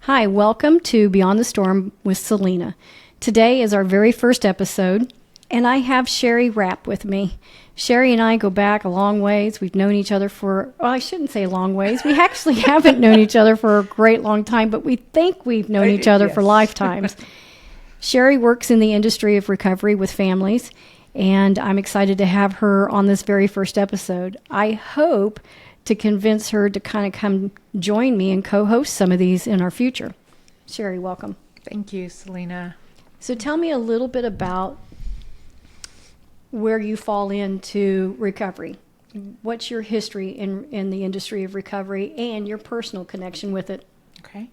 Hi, welcome to Beyond the Storm with Selena. Today is our very first episode, and I have Sherry Rapp with me. Sherry and I go back a long ways. We've known each other for, well, I shouldn't say long ways. We actually haven't known each other for a great long time, but we think we've known each other for lifetimes. Sherry works in the industry of recovery with families, and I'm excited to have her on this very first episode. I hope to convince her to kind of come join me and co-host some of these in our future. Sherry, welcome. Thank you, Selena. So tell me a little bit about where you fall into recovery. What's your history in the industry of recovery and your personal connection with it? Okay.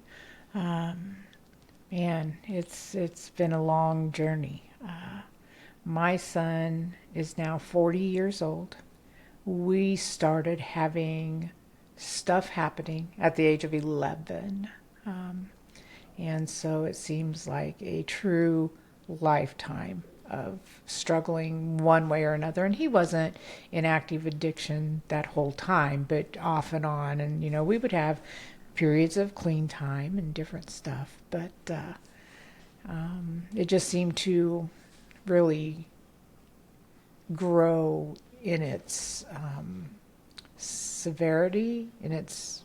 Man, it's been a long journey. My son is now 40 years old. We started having stuff happening at the age of 11. And so it seems like a true lifetime of struggling one way or another. And he wasn't in active addiction that whole time, but off and on. And, you know, we would have periods of clean time and different stuff. But it just seemed to really grow in its severity, in its,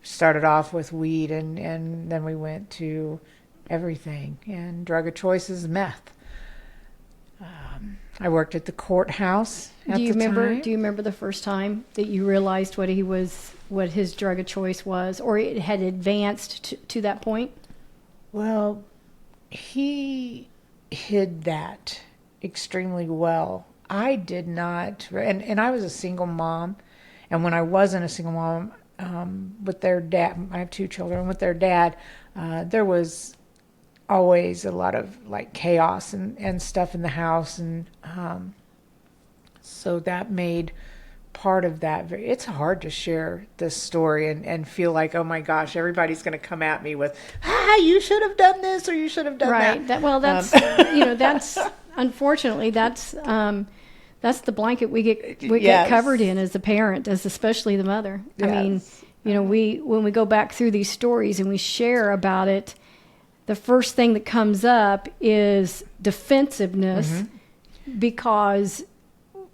started off with weed and then we went to everything, and drug of choice is meth. I worked at the courthouse at the time. Do you remember the first time that you realized what his drug of choice was, or it had advanced to that point? Well, he hid that extremely well. I did not, and I was a single mom, and when I wasn't a single mom, with their dad, I have two children, with their dad, there was always a lot of like chaos and stuff in the house, and so that made part of that it's hard to share this story and feel like, oh my gosh, everybody's going to come at me with, you should have done this or you should have done right. That's that's unfortunately that's the blanket we get covered in as a parent, as especially the mother. Yes. I mean, when we go back through these stories and we share about it, the first thing that comes up is defensiveness, because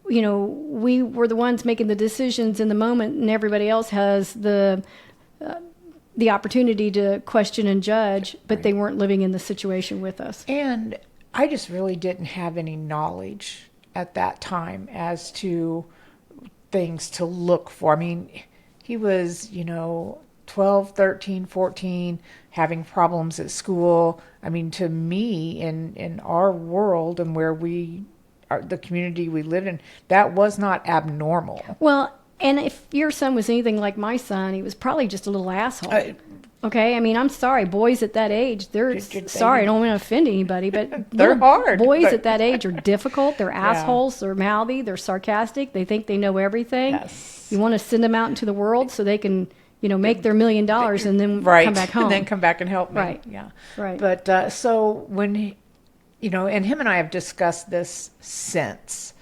we were the ones making the decisions in the moment, and everybody else has the opportunity to question and judge, but right. They weren't living in the situation with us. And I just really didn't have any knowledge at that time as to things to look for. I mean, he was, 12, 13, 14, having problems at school. I mean, to me, in our world and where the community we lived in, that was not abnormal. Well, and if your son was anything like my son, he was probably just a little asshole. Okay, I mean, I'm sorry, boys at that age, sorry, I don't want to offend anybody, but they're hard. Boys at that age are difficult. They're assholes. They're mouthy. They're sarcastic. They think they know everything. Yes. You want to send them out into the world so they can, make their $1 million and then come back home. And then come back and help me. Right. Yeah. Right. But so when, and him and I have discussed this since,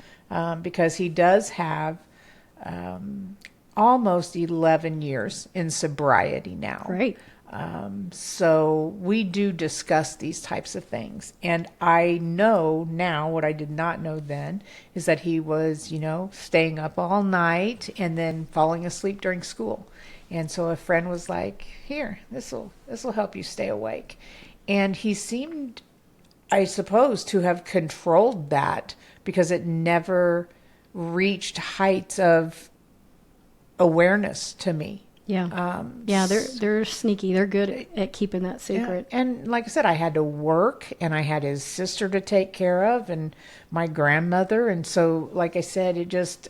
because he does have almost 11 years in sobriety now. Right. So we do discuss these types of things. And I know now what I did not know then is that he was, staying up all night and then falling asleep during school. And so a friend was like, here, this'll help you stay awake. And he seemed, I suppose, to have controlled that because it never reached heights of awareness to me. Yeah. They're sneaky. They're good at keeping that secret. Yeah. And like I said, I had to work, and I had his sister to take care of, and my grandmother. And so, like I said, it just,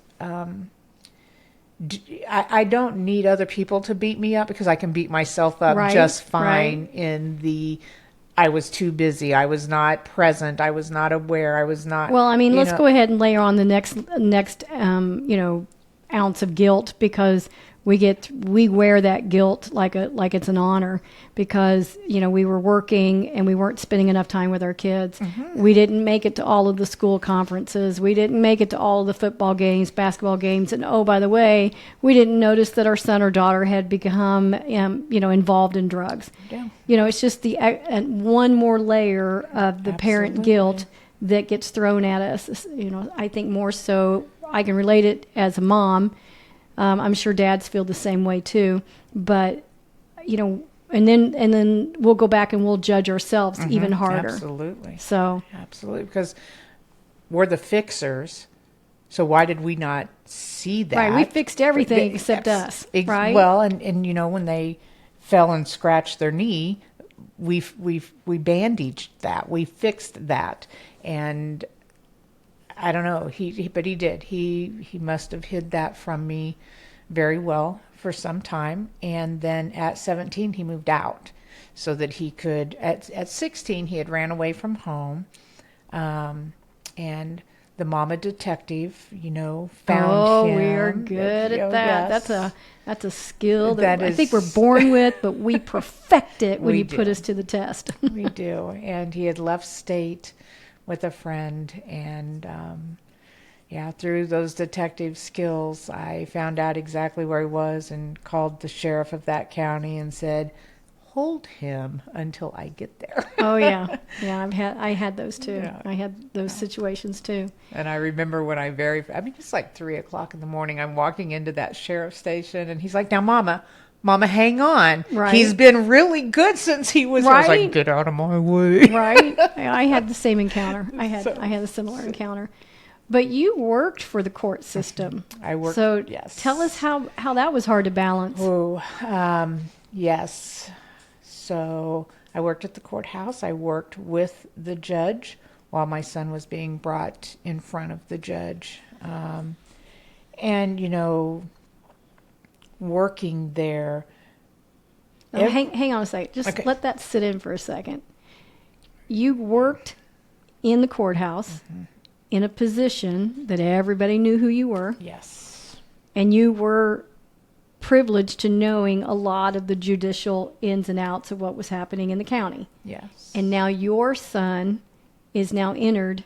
I don't need other people to beat me up because I can beat myself up just fine in I was too busy. I was not present. I was not aware. I was not. Well, I mean, let's go ahead and layer on the next ounce of guilt because we wear that guilt like it's an honor because we were working and we weren't spending enough time with our kids. We didn't make it to all of the school conferences. We didn't make it to all of the football games, basketball games, and oh, by the way, we didn't notice that our son or daughter had become involved in drugs. Yeah. It's just the one more layer of the parent Absolutely. guilt that gets thrown at us. I think more so I can relate it as a mom. I'm sure dads feel the same way too, but and then we'll go back and we'll judge ourselves even harder. Absolutely. So Absolutely, because we're the fixers. So why did we not see that? right, we fixed everything except us. Right. Well, and when they fell and scratched their knee, we bandaged that. We fixed that, and I don't know. But he did. He must have hid that from me very well for some time. And then at 17, he moved out so that he could. At 16, he had ran away from home, and the mama detective, found him. We are good at that. Yes. That's a skill that I think is- we're born with, but we perfect it when We you put do. us to the test. We do. And he had left state with a friend, and through those detective skills, I found out exactly where he was and called the sheriff of that county and said, "Hold him until I get there." Oh yeah, I had those too. Yeah. I had those situations too. And I remember when it's like 3:00 in the morning. I'm walking into that sheriff's station, and he's like, "Now, Mama, hang on. Right. He's been really good since he was." I was Right. like, "Get out of my way." Right? I had the same encounter. I had a similar encounter. But you worked for the court system. I worked. So yes. tell us how that was hard to balance. Oh, yes. So I worked at the courthouse. I worked with the judge while my son was being brought in front of the judge. And, working there. Now, hang on a second. Just Okay. let that sit in for a second. You worked in the courthouse in a position that everybody knew who you were, Yes. and you were privileged to knowing a lot of the judicial ins and outs of what was happening in the county. Yes. And now your son is now entered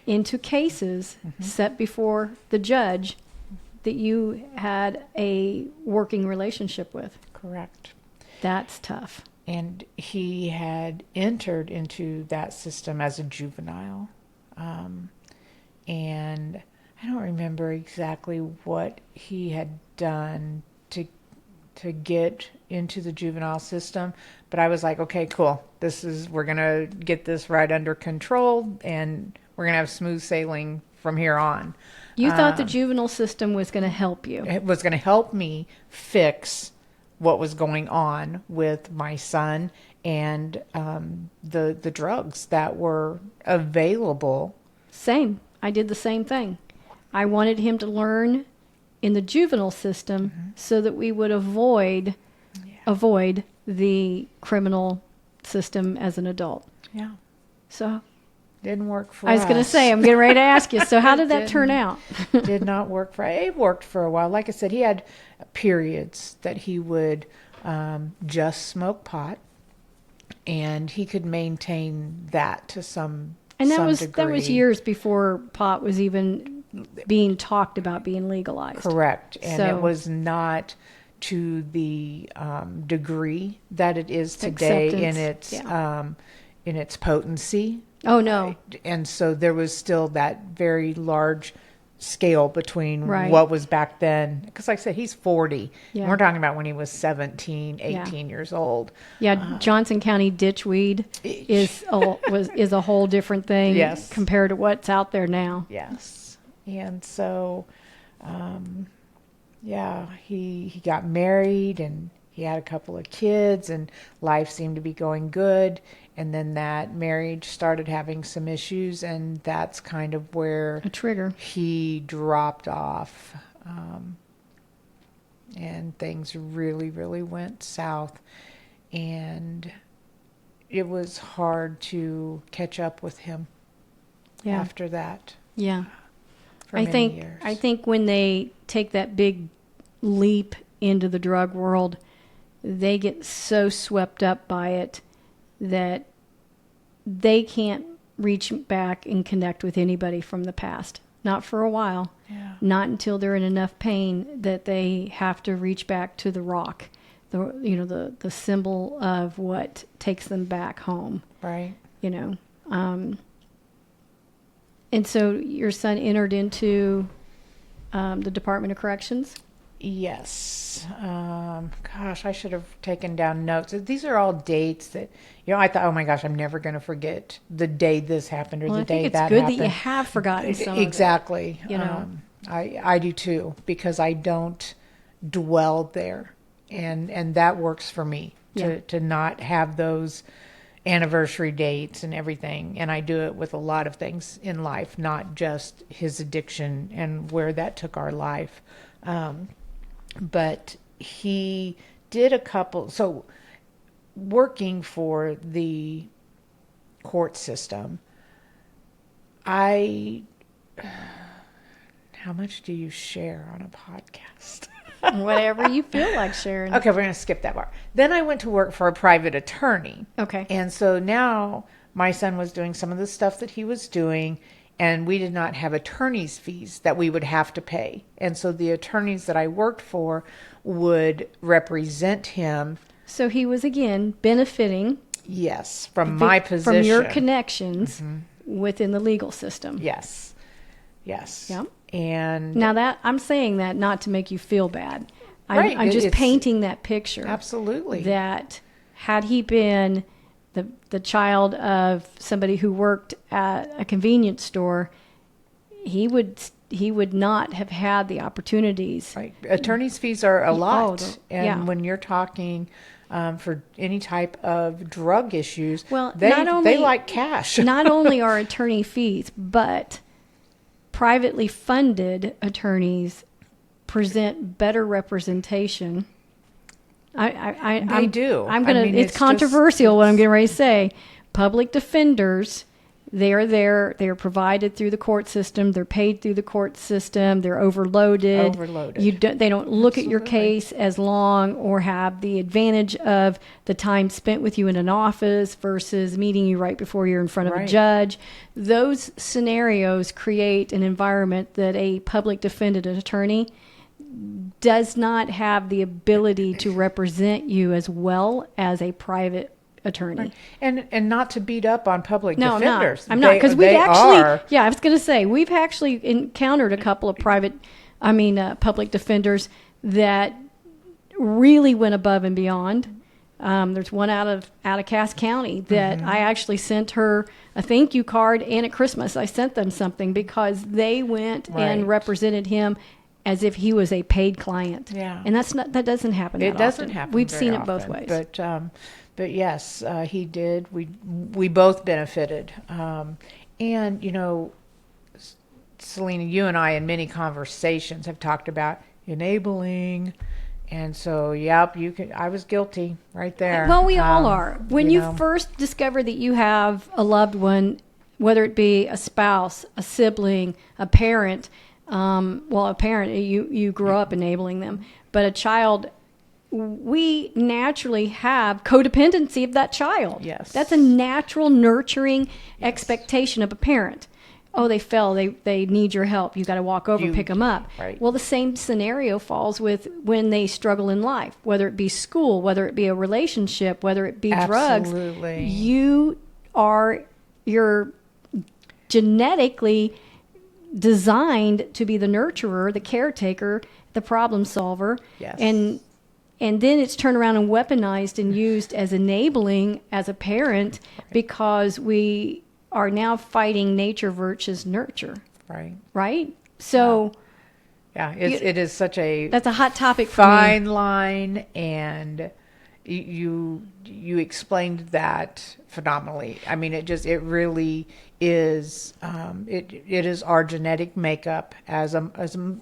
into cases set before the judge that you had a working relationship with. Correct. That's tough. And he had entered into that system as a juvenile. And I don't remember exactly what he had done to get into the juvenile system, but I was like, okay, cool. We're going to get this right under control, and we're going to have smooth sailing from here on. You thought the juvenile system was going to help you. It was going to help me fix what was going on with my son and the drugs that were available. Same. I did the same thing. I wanted him to learn in the juvenile system so that we would avoid the criminal system as an adult. Yeah. So Didn't work for I was going to say, I'm getting ready to ask you. So how did that turn out? Did not work for. It worked for a while. Like I said, he had periods that he would just smoke pot, and he could maintain that to some And that some was degree. years before pot was even being talked about being legalized. Correct, and So- it was not to the degree that it is today Acceptance, in its potency. Oh no. And so there was still that very large scale between Right. what was back then. Because like I said, he's 40. Yeah. And we're talking about when he was 17, 18 years old. Yeah, Johnson County ditchweed is a whole different thing Yes. compared to what's out there now. Yes. And so, he got married and he had a couple of kids and life seemed to be going good. And then that marriage started having some issues, and that's kind of where A trigger. he dropped off. And things really, really went south. And it was hard to catch up with him Yeah. after that. Yeah. for many years. I think when they take that big leap into the drug world, they get so swept up by it that they can't reach back and connect with anybody from the past. Not for a while. Yeah. Not until they're in enough pain that they have to reach back to the rock, the symbol of what takes them back home. Right. And so your son entered into the Department of Corrections? Yes. Gosh, I should have taken down notes. These are all dates that, I thought, oh my gosh, I'm never going to forget the day this happened or the day that happened. I think it's good that you have forgotten some exactly. of it. I do too, because I don't dwell there. And that works for me to not have those anniversary dates and everything. And I do it with a lot of things in life, not just his addiction and where that took our life. But he did a couple, so working for the court system, how much do you share on a podcast? Whatever you feel like sharing. Okay, we're going to skip that part. Then I went to work for a private attorney. Okay. And so now my son was doing some of the stuff that he was doing, and we did not have attorney's fees that we would have to pay. And so the attorneys that I worked for would represent him. So he was, again, benefiting. Yes, from my position. From your connections within the legal system. Yes. Yes. Yeah. And now that I'm saying that not to make you feel bad. Right. I'm just painting that picture. Absolutely. That had he been the child of somebody who worked at a convenience store, he would not have had the opportunities. Right. Attorney's fees are a lot. Yeah. When you're talking for any type of drug issues, well, they like cash. Not only are attorney fees, but privately funded attorneys present better representation. They do. It's controversial what I'm getting ready to say. Public defenders, they are there. They are provided through the court system. They're paid through the court system. They're overloaded. They don't look at your case as long or have the advantage of the time spent with you in an office versus meeting you right before you're in front of a judge. Those scenarios create an environment that a public defendant attorney does not have the ability to represent you as well as a private attorney. And not to beat up on public defenders. I'm not, because we've actually, I was going to say, we've actually encountered a couple of public defenders that really went above and beyond. There's one out of Cass County that I actually sent her a thank you card, and at Christmas I sent them something because they went and represented him as if he was a paid client. Yeah. And that doesn't happen It doesn't happen. We've seen it both ways. But yes, he did. We both benefited. And, Selena, you and I in many conversations have talked about enabling. And so, I was guilty right there. Well, we all are. When you first discover that you have a loved one, whether it be a spouse, a sibling, a parent, a parent, you grow up enabling them, but a child, we naturally have codependency of that child. Yes. That's a natural nurturing expectation of a parent. Oh, they fell. They need your help. You got to walk over and pick them up. Right. Well, the same scenario falls with when they struggle in life, whether it be school, whether it be a relationship, whether it be drugs. Absolutely. You're genetically designed to be the nurturer, the caretaker, the problem solver. Yes. And then it's turned around and weaponized and used as enabling as a parent because we are now fighting nature versus nurture. Right. Right? So it is such a that's a hot topic for me. Fine line, and you explained that phenomenally. I mean, it really is. It is our genetic makeup as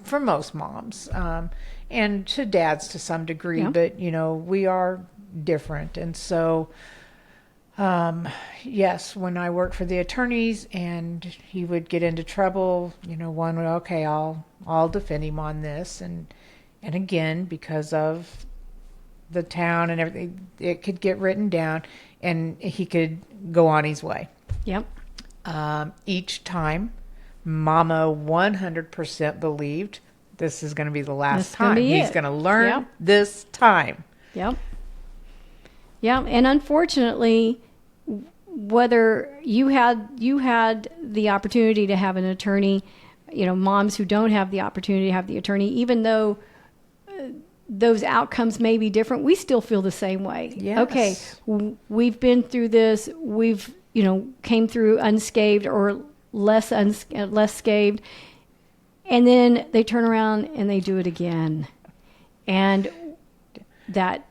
for most moms, and to dads to some degree. But we are different, and so Yes, when I worked for the attorneys and he would get into trouble, one would, okay, I'll defend him on this, and again, because of the town and everything, it could get written down and he could go on his way. Yep. Each time, Mama 100% believed this is going to be the last time. He's going to learn this time. Yep. Yeah, and unfortunately, whether you had the opportunity to have an attorney, moms who don't have the opportunity to have the attorney, even though those outcomes may be different, we still feel the same way. Yes. Okay, we've been through this. We've came through unscathed or less scathed, and then they turn around and they do it again, and that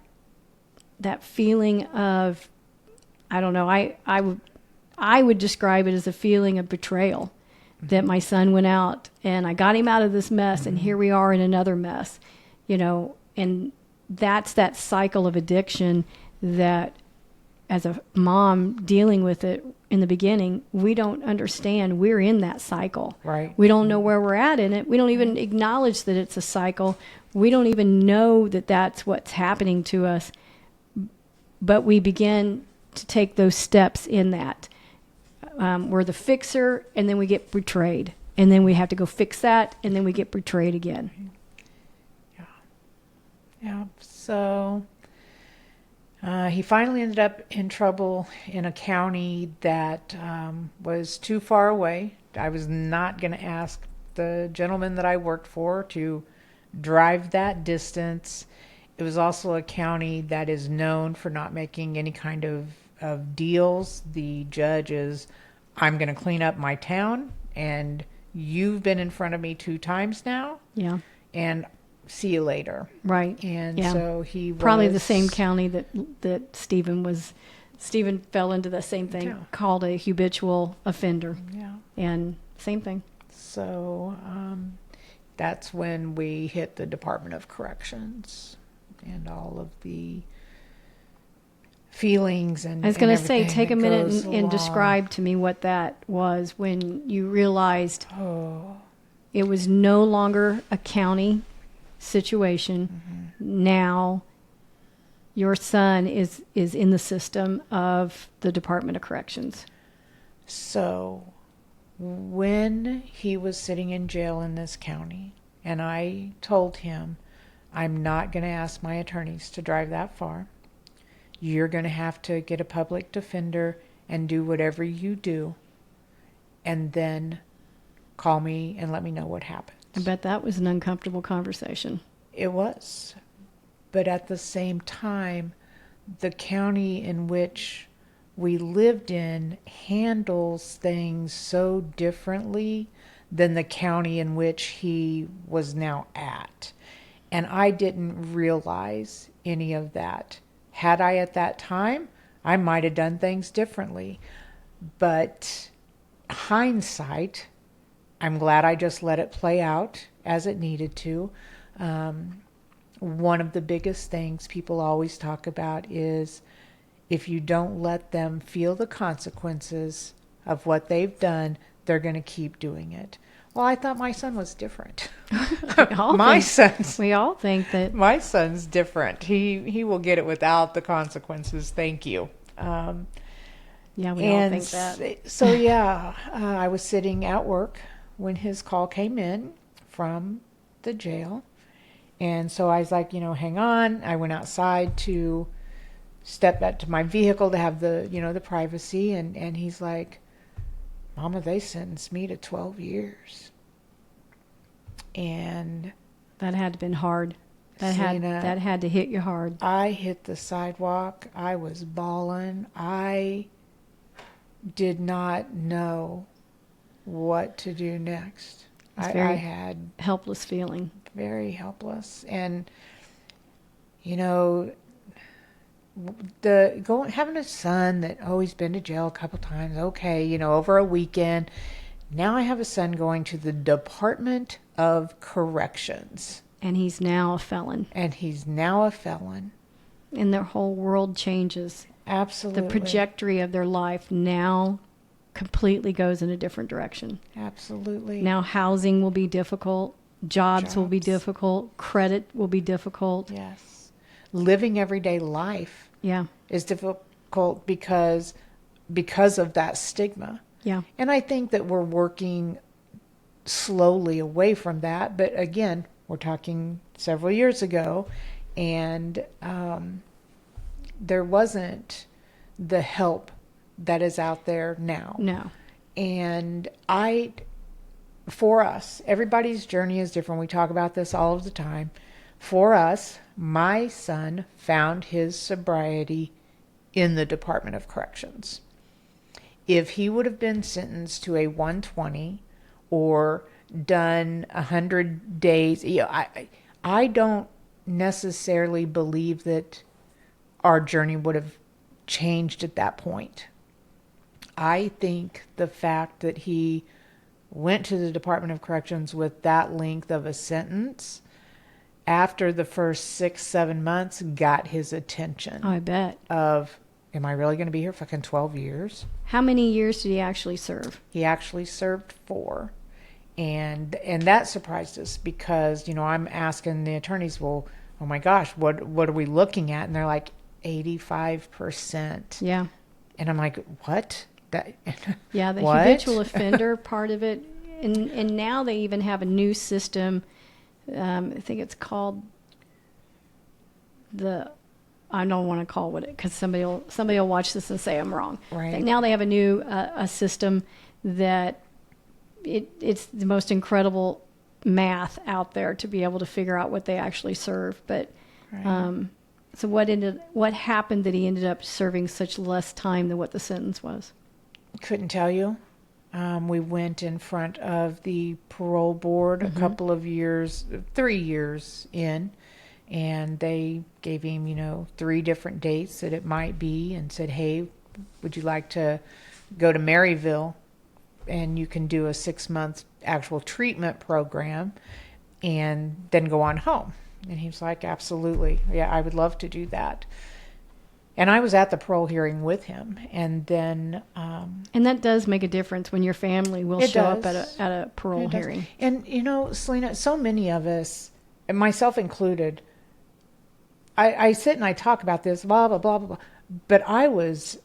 feeling of, I don't know, I would describe it as a feeling of betrayal, that my son went out and I got him out of this mess, and here we are in another mess, and that's that cycle of addiction that, as a mom dealing with it in the beginning, we don't understand. We're in that cycle. Right. We don't know where we're at in it. We don't even acknowledge that it's a cycle. We don't even know that that's what's happening to us. But we begin to take those steps in that. We're the fixer, and then we get betrayed. And then we have to go fix that, and then we get betrayed again. Yeah. So he finally ended up in trouble in a county that was too far away. I was not going to ask the gentleman that I worked for to drive that distance. It was also a county that is known for not making any kind of deals. The judge is, I'm going to clean up my town, and you've been in front of me 2 times now. Yeah. And see you later. Right. And so he was... Probably the same county that Stephen fell into the same thing, called a habitual offender. Yeah. And same thing. So that's when we hit the Department of Corrections and all of the feelings and I was going to say, everything take a that minute goes and along. describe to me what that was when you realized it was no longer a county situation. Now your son is in the system of the Department of Corrections. So when he was sitting in jail in this county, and I told him, I'm not going to ask my attorneys to drive that far. You're going to have to get a public defender and do whatever you do, and then call me and let me know what happens. I bet that was an uncomfortable conversation. It was. But at the same time, the county in which we lived in handles things so differently than the county in which he was now at. And I didn't realize any of that. Had I at that time, I might have done things differently. But hindsight, I'm glad I just let it play out as it needed to. One of the biggest things people always talk about is if you don't let them feel the consequences of what they've done, they're going to keep doing it. Well, I thought my son was different. We all think that. My son's different. He will get it without the consequences. Thank you. Yeah, we all think that. So, I was sitting at work when his call came in from the jail. And so I was like, hang on. I went outside to step back to my vehicle to have the privacy. And he's like, Mama, they sentenced me to 12 years. And that had to have been hard. That had to hit you hard. I hit the sidewalk. I was bawling. I did not know what to do next. I had helpless feeling. Very helpless. And having a son that always been to jail a couple times, okay, over a weekend. Now I have a son going to the Department of Corrections. And he's now a felon. And And their whole world changes. Absolutely. The trajectory of their life now completely goes in a different direction. Absolutely. Now housing will be difficult, jobs will be difficult, credit will be difficult. Yes. Living everyday life Yeah. is difficult because of that stigma. Yeah. And I think that we're working slowly away from that. But again, we're talking several years ago, and there wasn't the help that is out there now. No. And for us, everybody's journey is different. We talk about this all of the time. For us, my son found his sobriety in the Department of Corrections. If he would have been sentenced to a 120 or done 100 days, I don't necessarily believe that our journey would have changed at that point. I think the fact that he went to the Department of Corrections with that length of a sentence after the first 6-7 months got his attention. I bet. Of, am I really going to be here fucking 12 years? How many years did he actually serve? He actually served 4. And that surprised us because, I'm asking the attorneys, well, oh my gosh, what are we looking at? And they're like 85%. Yeah. And I'm like, what? Yeah, the what? habitual offender part of it. And now they even have a new system. I think it's called I don't want to call it because somebody will watch this and say I'm wrong. Right. Now they have a new a system that it's the most incredible math out there to be able to figure out what they actually serve. But Right. so what happened that he ended up serving such less time than what the sentence was? Couldn't tell you. We went in front of the parole board a couple of years, 3 years in, and they gave him, 3 different dates that it might be and said, hey, would you like to go to Maryville? And you can do a 6-month actual treatment program and then go on home. And he was like, absolutely. Yeah, I would love to do that. And I was at the parole hearing with him. And then... and that does make a difference when your family will show up at a parole hearing. And, Selena, so many of us, and myself included, I sit and I talk about this, blah, blah, blah, blah, blah. But I was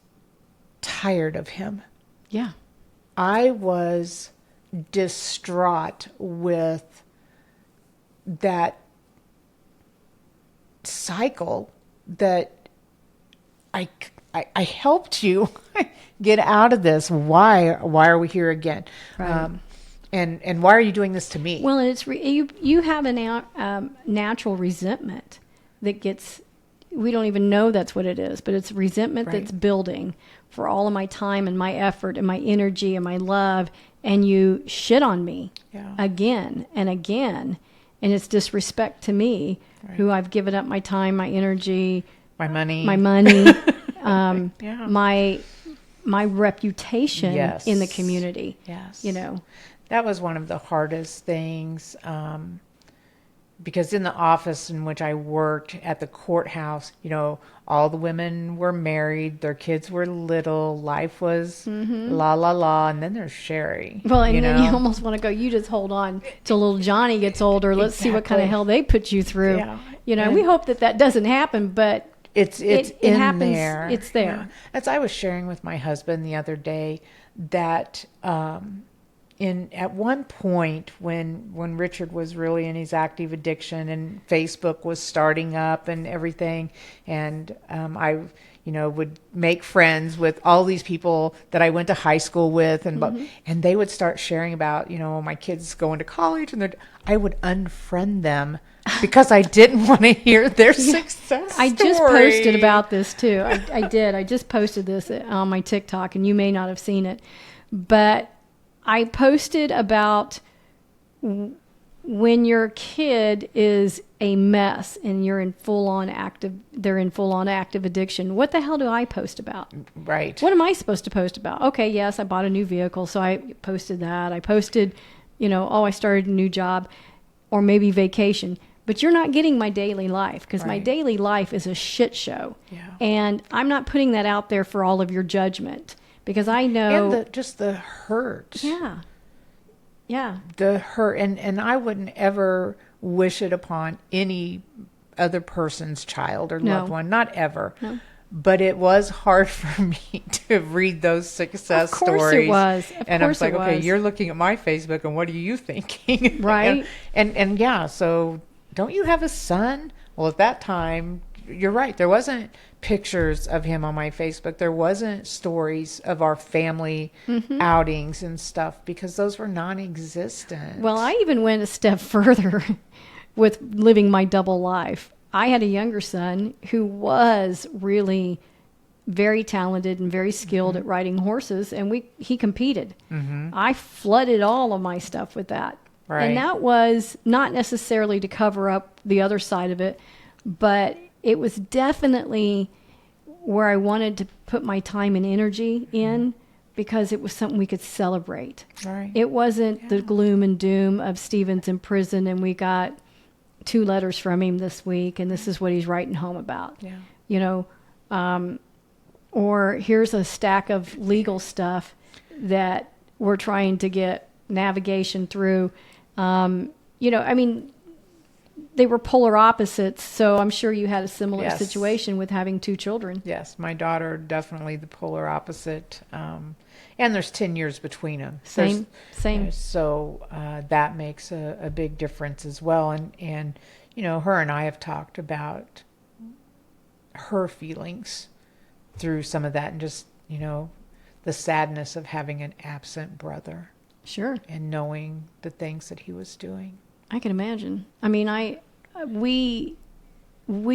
tired of him. Yeah. I was distraught with that cycle that I helped you get out of this. Why are we here again? Right. And why are you doing this to me? Well, and it's you have a natural resentment that gets. We don't even know that's what it is, but it's resentment that's building for all of my time and my effort and my energy and my love, and you shit on me again and again, and it's disrespect to me, who I've given up my time, my energy, my money, my reputation in the community. Yes. That was one of the hardest things. Because in the office in which I worked at the courthouse, all the women were married, their kids were little, life was la la la, and then there's Sherry. Well, and then you almost want to go, you just hold on till little Johnny gets older. Let's see what kind of hell they put you through. Yeah. We hope that doesn't happen, but it happens there. It's there. Yeah. As I was sharing with my husband the other day that at one point when Richard was really in his active addiction and Facebook was starting up and everything, and I would make friends with all these people that I went to high school with, and they would start sharing about my kids going to college, and I would unfriend them because I didn't want to hear their success story. I just posted about this too. I did. I just posted this on my TikTok, and you may not have seen it, but I posted about when your kid is a mess and they're in full-on active addiction. What the hell do I post about? Right. What am I supposed to post about? Okay, yes, I bought a new vehicle, so I posted that. I posted, I started a new job, or maybe vacation. but you're not getting my daily life, because my Right. daily life is a shit show. Yeah. And I'm not putting that out there for all of your judgment, because I know. And just the hurt. Yeah. Yeah. The hurt. And I wouldn't ever wish it upon any other person's child or No. loved one. Not ever. No. But it was hard for me to read those success Of course stories. it was. And I was course like, it okay, was. you're looking at my Facebook, and what are you thinking? Right. And yeah, so don't you have a son? Well, at that time, you're right. There wasn't pictures of him on my Facebook. There wasn't stories of our family outings and stuff, because those were non-existent. Well, I even went a step further with living my double life. I had a younger son who was really very talented and very skilled at riding horses, and he competed. I flooded all of my stuff with that. Right. And that was not necessarily to cover up the other side of it, but it was definitely where I wanted to put my time and energy in, because it was something we could celebrate. Right. It wasn't the gloom and doom of Stephen's in prison and we got 2 letters from him this week and this is what he's writing home about. Yeah. You know, or here's a stack of legal stuff that we're trying to get navigation through. You know, I mean, they were polar opposites, so I'm sure you had a similar Yes. situation with having 2 children. Yes, my daughter, definitely the polar opposite. And there's 10 years between them. Same. So that makes a big difference as well. And, you know, her and I have talked about her feelings through some of that, and just, you know, the sadness of having an absent brother Sure. and knowing the things that he was doing. I can imagine. I mean, we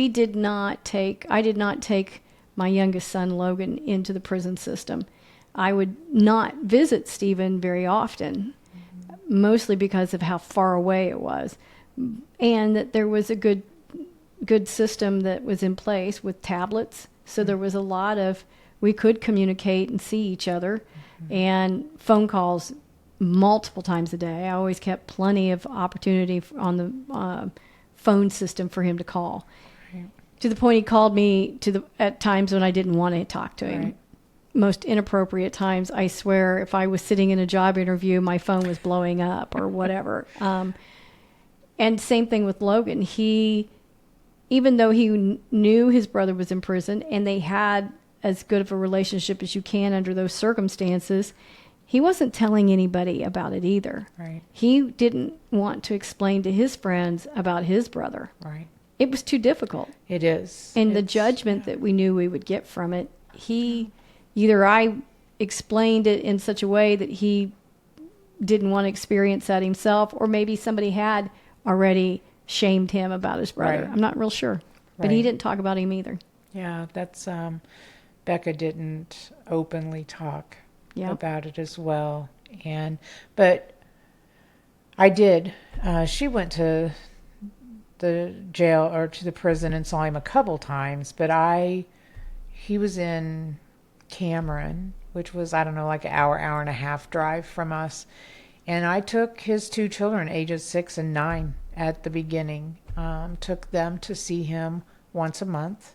did not take, I did not take my youngest son, Logan, into the prison system. I would not visit Stephen very often, mostly because of how far away it was. And that there was a good system that was in place with tablets. So there was a lot of, we could communicate and see each other, and phone calls multiple times a day. I always kept plenty of opportunity on the phone system for him to call. Right. To the point he called me at times when I didn't want to talk to him. Right. Most inappropriate times. I swear, if I was sitting in a job interview, my phone was blowing up or whatever. And same thing with Logan. Even though he knew his brother was in prison and they had as good of a relationship as you can under those circumstances, he wasn't telling anybody about it either. Right. He didn't want to explain to his friends about his brother. Right. It was too difficult. It is. And the judgment that we knew we would get from it, either I explained it in such a way that he didn't want to experience that himself, or maybe somebody had already shamed him about his brother. Right. I'm not real sure. But he Right. didn't talk about him either. Yeah, that's Becca didn't openly talk about it as well. But I did. She went to the jail or to the prison and saw him a couple times, but he was in Cameron, which was, I don't know, like an hour and a half drive from us. And I took his 2 children, ages 6 and 9, at the beginning. Took them to see him once a month.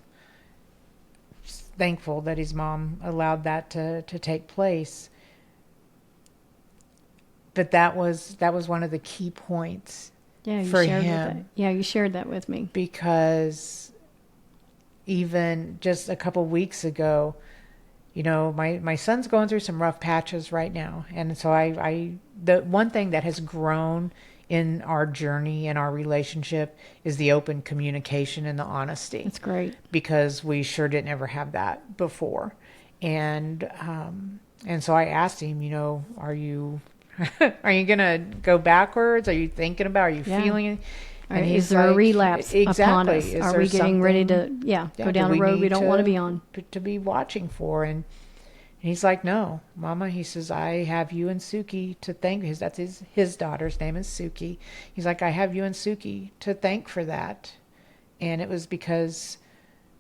Thankful that his mom allowed that to take place. But that was one of the key points for him. You shared that with me. Because even just a couple weeks ago, you know, my son's going through some rough patches right now. And so the one thing that has grown in our journey and our relationship is the open communication and the honesty. That's great. Because we sure didn't ever have that before. And so I asked him, you know, are you going to go backwards? Are you thinking about, are you feeling it? And is there a relapse upon us? Are we getting ready to go down a road we don't want to be on? To be watching for. And he's like, no, Mama, he says, I have you and Suki to thank. That's his daughter's name is Suki. He's like, I have you and Suki to thank for that. And it was because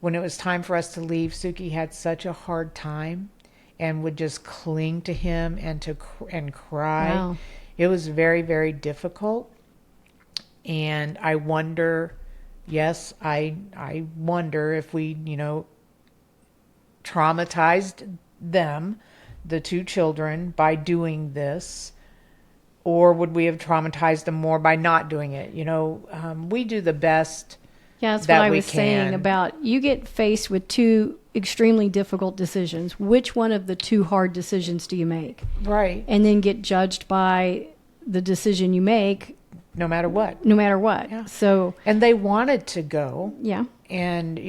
when it was time for us to leave, Suki had such a hard time and would just cling to him and cry. Wow. It was very, very difficult. And I wonder, yes, I wonder if we, traumatized them, the two children, by doing this, or would we have traumatized them more by not doing it? We do the best. Yeah, that's that what I we was saying can. about you get faced with two extremely difficult decisions. Which one of the two hard decisions do you make? Right. And then get judged by the decision you make No matter what. no matter what. Yeah. So, And they wanted to go. yeah. And,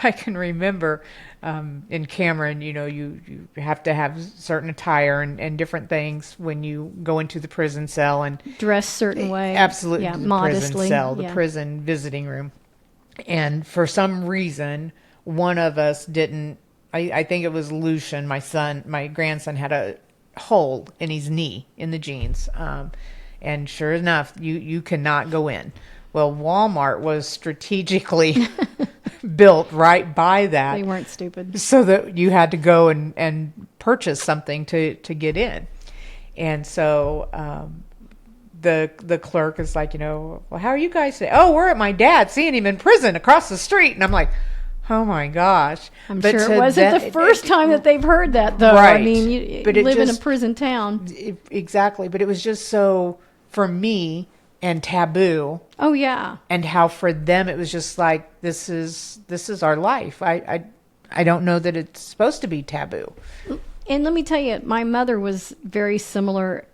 I can remember in Cameron, you have to have certain attire and different things when you go into the prison cell and Dress certain way. absolutely Yeah, the modestly. prison cell, the Yeah. prison visiting room. And for some reason, one of us didn't, I think it was Lucian, my grandson had a hole in his knee in the jeans. And sure enough, you cannot go in. Well, Walmart was strategically built right by that. They weren't stupid. So that you had to go and purchase something to get in. And so the clerk is like, well, how are you guys today? Oh, we're at my dad's, seeing him in prison across the street. And I'm like, oh my gosh. I'm sure it wasn't the first time that they've heard that, though. Right. I mean, you live in a prison town. Exactly. But it was just so, for me, and taboo. Oh, yeah. And how for them it was just like, this is our life. I don't know that it's supposed to be taboo. And let me tell you, my mother was very similar.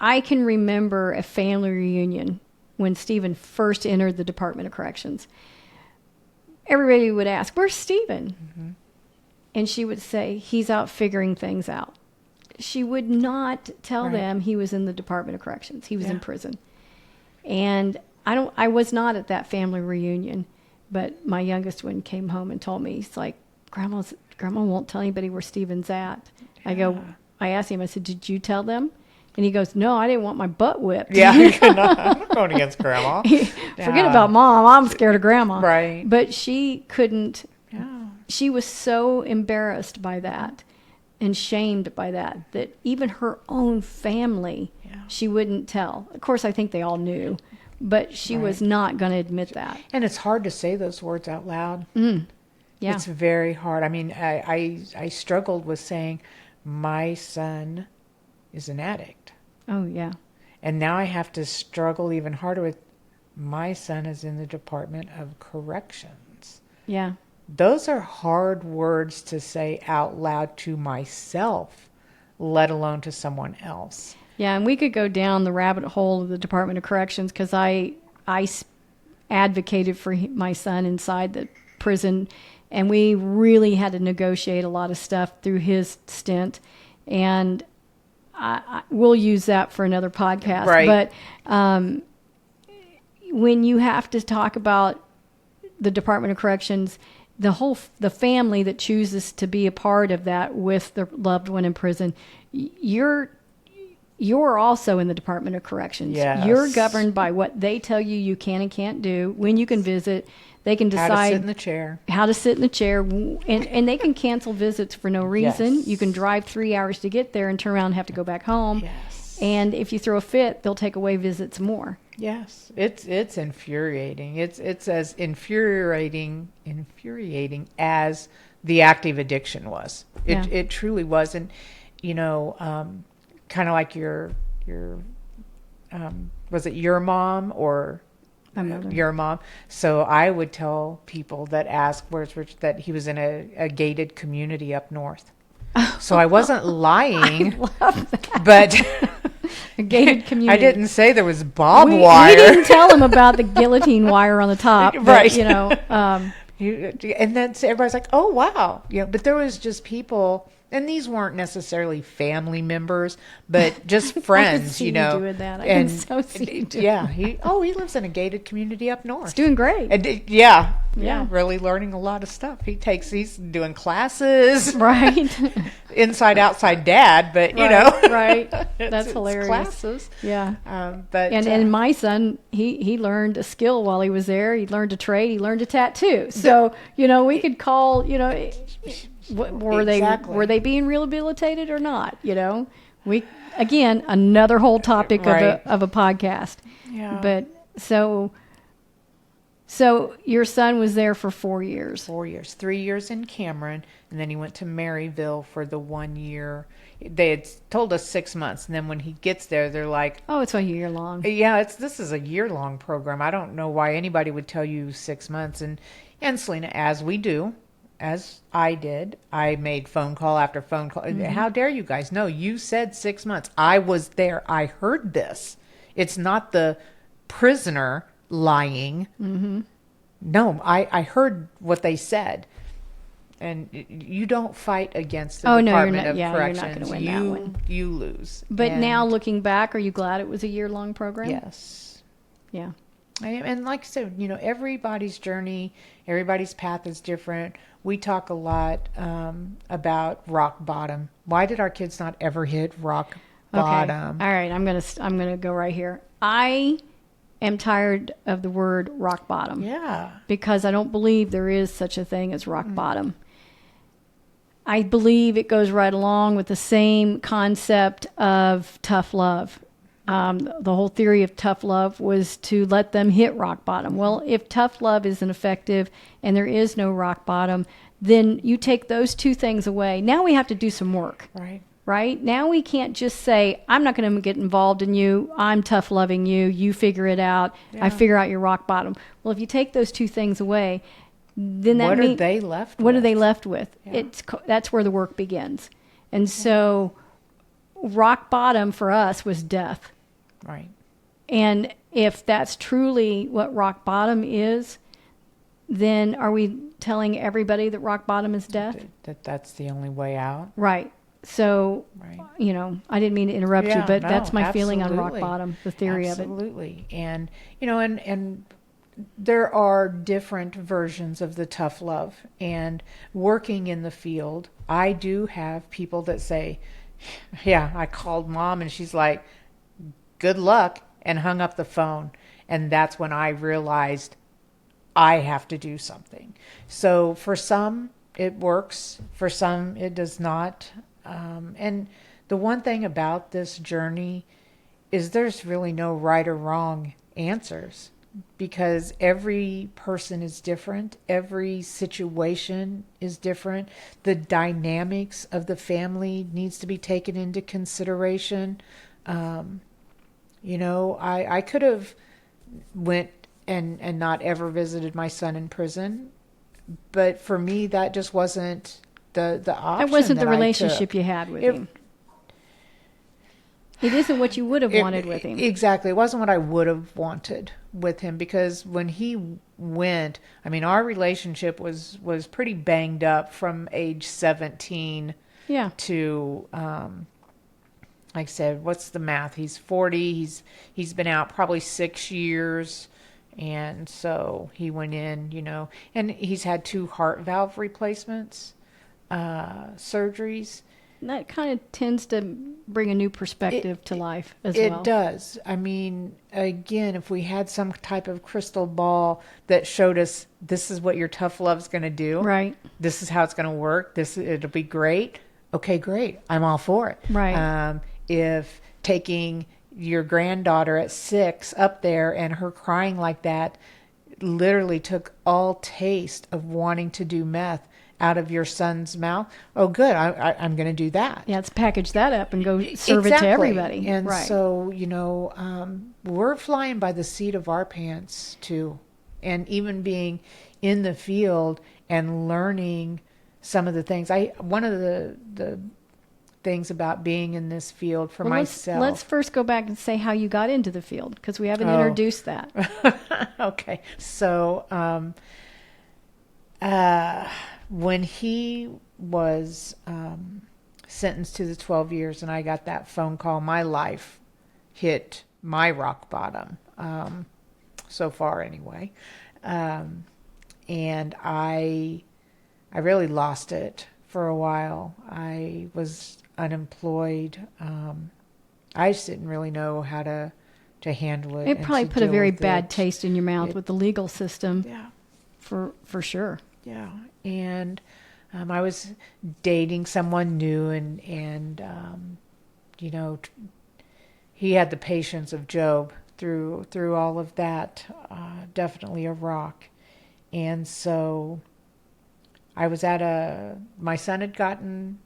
I can remember a family reunion when Stephen first entered the Department of Corrections. Everybody would ask, "Where's Stephen?" Mm-hmm. And she would say, "He's out figuring things out." She would not tell them he was in the Department of Corrections. He was in prison. And I was not at that family reunion, but my youngest one came home and told me, he's like, Grandma won't tell anybody where Stephen's at. Yeah. I asked him, I said, "Did you tell them?" And he goes, "No, I didn't want my butt whipped." Yeah, I'm not going against Grandma. Forget about Mom. I'm scared of Grandma. Right. But she couldn't. Yeah. She was so embarrassed by that and shamed by that even her own family, she wouldn't tell. Of course, I think they all knew, but she was not going to admit that. And it's hard to say those words out loud. Yeah. It's very hard. I mean, I struggled with saying, my son is an addict. Oh, yeah. And now I have to struggle even harder with, my son is in the Department of Corrections. Yeah. Those are hard words to say out loud to myself, let alone to someone else. Yeah, and we could go down the rabbit hole of the Department of Corrections because I advocated for my son inside the prison, and we really had to negotiate a lot of stuff through his stint, and we'll use that for another podcast. Right. But when you have to talk about the Department of Corrections, the family that chooses to be a part of that with their loved one in prison, you're also in the Department of Corrections. Yes. You're governed by what they tell you can and can't do, when you can visit. They can decide how to sit in the chair. How to sit in the chair, and they can cancel visits for no reason. Yes. You can drive 3 hours to get there and turn around and have to go back home. Yes. And if you throw a fit, they'll take away visits more. Yes, it's infuriating. It's as infuriating as the active addiction was. It truly was, and kind of like your was it your mom or My mother. your mom? So I would tell people that ask where's Rich that he was in a gated community up north. So I wasn't lying, I love that. but. A gated community. I didn't say there was barbed We wire. didn't tell them about the guillotine wire on the top. But, Right. And then everybody's like, "Oh wow!" But there was just people, and these weren't necessarily family members, but just friends. I can see you doing that. I can so see you doing yeah, he lives in a gated community up north. It's doing great. And Yeah. really learning a lot of stuff. He's doing classes, Right. inside outside dad, but Right. That's it's hilarious. classes. Yeah. But And my son, he learned a skill while he was there. He learned a trade. He learned a tattoo. So, we could call, were Exactly. they being rehabilitated or not? Again, another whole topic Right. of a podcast. Yeah. But so your son was there for 4 years. 4 years, 3 years in Cameron, and then he went to Maryville for the 1 year. They had told us 6 months, and then when he gets there, they're like, Oh, it's a year long. "Yeah, this is a year-long program. I don't know why anybody would tell you 6 months." And Selena, as we do, as I did, I made phone call after phone call. How dare you guys? No, you said 6 months. I was there. I heard this. It's not the prisoner lying. No, I heard what they said. And you don't fight against the Department of Corrections. You're not going to win that one. You lose. But And now looking back, are you glad it was a year-long program? yes. Yeah. And like I said, everybody's journey, everybody's path is different. We talk a lot about rock bottom. Why did our kids not ever hit rock bottom? All right, I'm gonna go right here. I am tired of the word rock bottom. Yeah. Because I don't believe there is such a thing as rock bottom. I believe it goes right along with the same concept of tough love. The whole theory of tough love was to let them hit rock bottom. Well, if tough love isn't effective and there is no rock bottom, then you take those two things away. Now we have to do some work. Right? Now we can't just say, I'm not going to get involved in you. I'm tough loving you. You figure it out. Yeah. I figure out your rock bottom. Well, if you take those two things away, then that What means... are they left with? What are they left with? Yeah. That's where the work begins. And so rock bottom for us was death. Right. And if that's truly what rock bottom is, then are we telling everybody that rock bottom is death? That's the only way out. Right. So, Right. I didn't mean to interrupt you, but no, that's my feeling on rock absolutely. bottom, the theory of it. Absolutely. And, and there are different versions of the tough love. And working in the field, I do have people that say, yeah, I called mom and she's like, good luck, and hung up the phone. And that's when I realized I have to do something. So for some, it works. For some, it does not. And the one thing about this journey is there's really no right or wrong answers, because every person is different. Every situation is different. The dynamics of the family needs to be taken into consideration. I could have went and not ever visited my son in prison, but for me, that just wasn't the option. That wasn't the I relationship took. you had with him. It isn't what you would have wanted with him. Exactly. It wasn't what I would have wanted with him, because when he went, our relationship was pretty banged up from age 17 to, like I said, what's the math? He's 40. He's been out probably 6 years. And so he went in, and he's had 2 heart valve replacements, surgeries. And that kind of tends to bring a new perspective to life as well. It does. Again, if we had some type of crystal ball that showed us this is what your tough love's going to do. Right. This is how it's going to work. It'll be great. Okay, great. I'm all for it. Right. If taking your granddaughter at 6 up there and her crying like that literally took all taste of wanting to do meth out of your son's mouth, oh good, I'm going to do that. Yeah, let's package that up and go serve it to everybody. And right. so, we're flying by the seat of our pants too. And even being in the field and learning some of the things. One of the things about being in this field for myself. Let's first go back and say how you got into the field, because we haven't introduced that. Okay. So, when he was sentenced to the 12 years and I got that phone call, my life hit my rock bottom, so far anyway. And I really lost it for a while. I was unemployed. I just didn't really know how to handle it. It probably put a very bad taste in your mouth with the legal system. Yeah. For sure. Yeah. And I was dating someone new and you know, he had the patience of Job through all of that. Definitely a rock. And so I was my son had gotten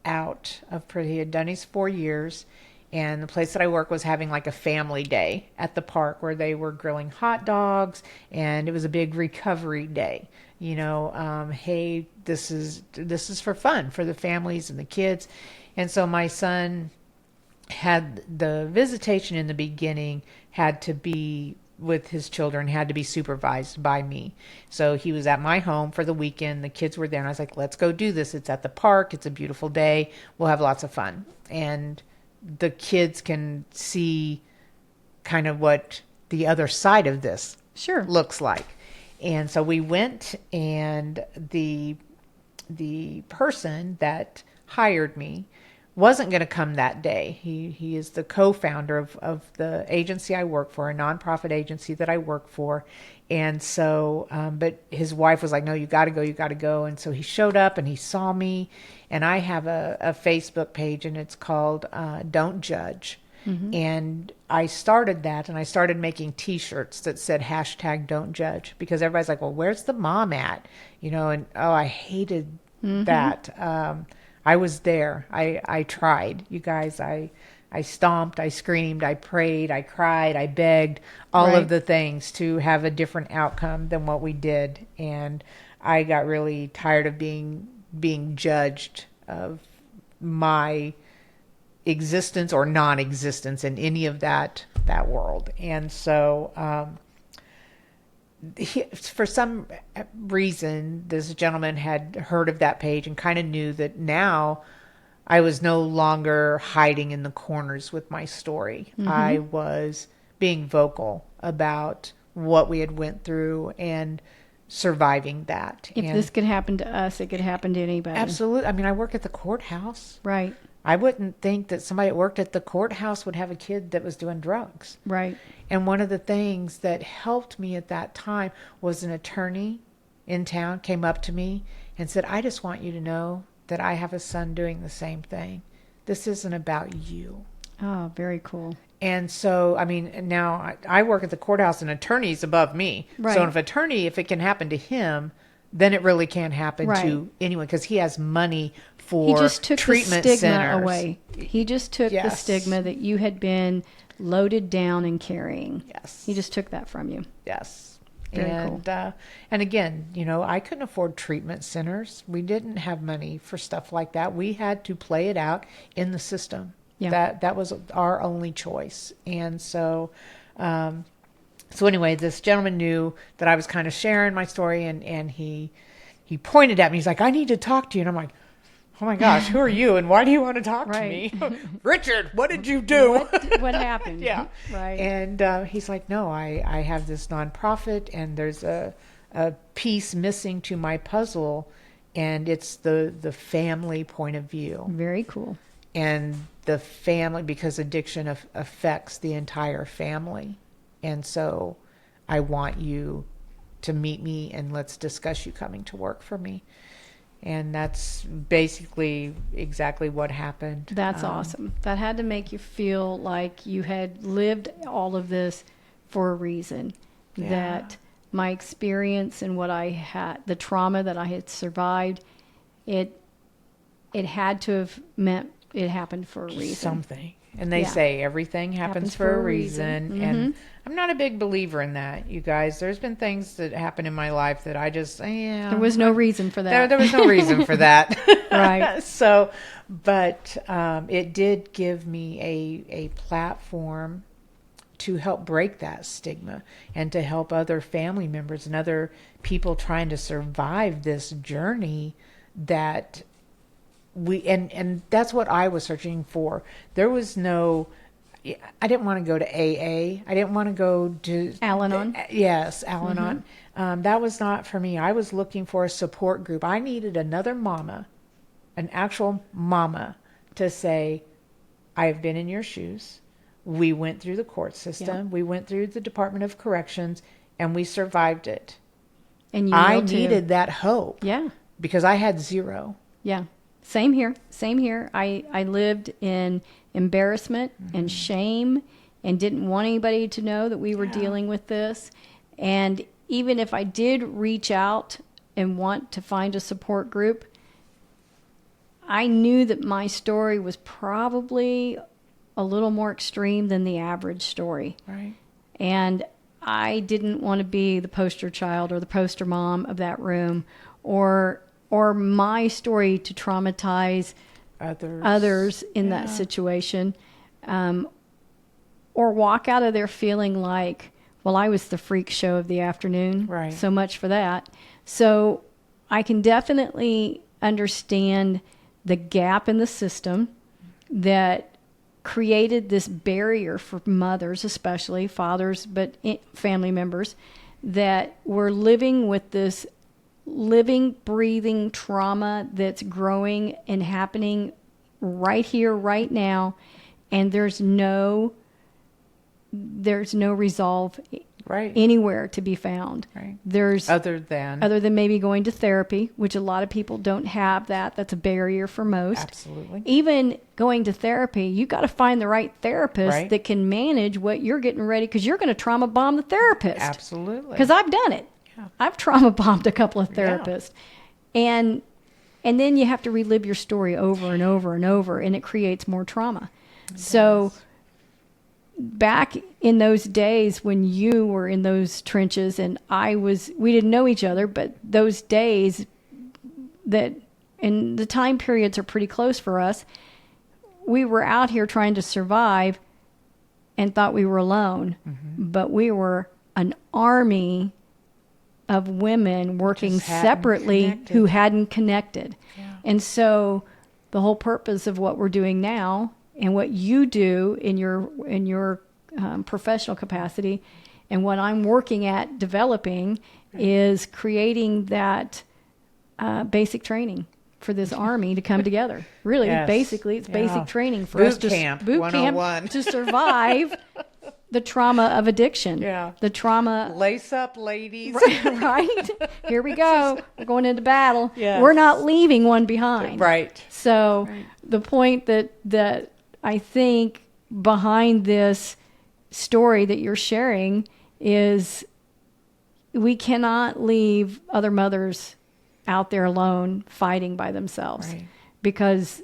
out of, he had done his 4 years, and the place that I work was having like a family day at the park where they were grilling hot dogs, and it was a big recovery day. Hey, this is for fun for the families and the kids. And so my son had the visitation in the beginning had to be with his children, had to be supervised by me. So he was at my home for the weekend. The kids were there, and I was like, let's go do this. It's at the park. It's a beautiful day. We'll have lots of fun. And the kids can see kind of what the other side of this Sure. looks like. And so we went, and the person that hired me wasn't going to come that day. He is the co-founder of the agency I work for, a nonprofit agency that I work for. And so, but his wife was like, no, you got to go, you got to go. And so he showed up and he saw me, and I have a Facebook page, and it's called Don't Judge. Mm-hmm. And I started that, and I started making t-shirts that said #Don'tJudge, because everybody's like, well, where's the mom at? And I hated that. I was there. I tried. You guys, I stomped, I screamed, I prayed, I cried, I begged, all of the things to have a different outcome than what we did. And I got really tired of being judged of my existence or non-existence in any of that world. And so for some reason, this gentleman had heard of that page and kind of knew that now I was no longer hiding in the corners with my story. Mm-hmm. I was being vocal about what we had went through and surviving that. If this could happen to us, it could happen to anybody. Absolutely. I mean, I work at the courthouse. Right. I wouldn't think that somebody that worked at the courthouse would have a kid that was doing drugs. Right. And one of the things that helped me at that time was an attorney in town came up to me and said, I just want you to know that I have a son doing the same thing. This isn't about you. Oh, very cool. And so, I mean, now I work at the courthouse, and attorney's above me. Right. So if it can happen to him, then it really can happen to anyone, because he has money for treatment centers. He just took the stigma away. He just took the stigma that you had been loaded down and carrying. Yes. He just took that from you. Yes. Very cool. And again, I couldn't afford treatment centers. We didn't have money for stuff like that. We had to play it out in the system. Yeah. That was our only choice. And so, anyway, this gentleman knew that I was kind of sharing my story, and he pointed at me. He's like, I need to talk to you. And I'm like, oh my gosh, who are you? And why do you want to talk to me? Richard, what did you do? What happened? Yeah. Right. And he's like, no, I have this nonprofit, and there's a piece missing to my puzzle, and it's the family point of view. Very cool. And the family, because addiction affects the entire family. And so I want you to meet me, and let's discuss you coming to work for me. And that's basically exactly what happened. That's awesome. That had to make you feel like you had lived all of this for a reason. Yeah. That my experience and what I had, the trauma that I had survived, it had to have meant it happened for a reason. Something. And they say everything happens for a reason. Mm-hmm. And I'm not a big believer in that, you guys. There's been things that happen in my life that I just, there was no reason for that. There was no reason for that. Right. So, but it did give me a platform to help break that stigma, and to help other family members and other people trying to survive this journey that and that's what I was searching for. There was no, I didn't want to go to AA. I didn't want to go to Al-Anon. Yes, Al-Anon. Mm-hmm. That was not for me. I was looking for a support group. I needed another mama, an actual mama, to say, I've been in your shoes. We went through the court system. Yeah. We went through the Department of Corrections, and we survived it. And I needed that hope. Yeah. Because I had zero. Yeah. Same here. Same here. I lived in embarrassment and shame and didn't want anybody to know that we were dealing with this. And even if I did reach out and want to find a support group, I knew that my story was probably a little more extreme than the average story. Right. And I didn't want to be the poster child or the poster mom of that room, or my story to traumatize others in that situation, or walk out of there feeling like, well, I was the freak show of the afternoon. Right. So much for that. So I can definitely understand the gap in the system that created this barrier for mothers, especially fathers, but family members, that were living with this living, breathing trauma that's growing and happening right here, right now, and there's no resolve anywhere to be found. Right. There's other than maybe going to therapy, which a lot of people don't have that. That's a barrier for most. Absolutely. Even going to therapy, you got to find the right therapist that can manage what you're getting ready, because you're going to trauma bomb the therapist. Absolutely. Because I've done it. Yeah. I've trauma bombed a couple of therapists. And then you have to relive your story over and over and over, and it creates more trauma. So back in those days when you were in those trenches and we didn't know each other, but those days and the time periods are pretty close for us. We were out here trying to survive and thought we were alone, but we were an army of women working separately who hadn't connected. Yeah. And so the whole purpose of what we're doing now and what you do in your professional capacity and what I'm working at developing is creating that basic training for this army to come together. Really, basically, it's basic training for us to boot camp to survive the trauma of addiction. Yeah. The trauma. Lace up, ladies. Right? Here we go. We're going into battle. Yes. We're not leaving one behind. Right. So the point that I think behind this story that you're sharing is we cannot leave other mothers out there alone fighting by themselves, because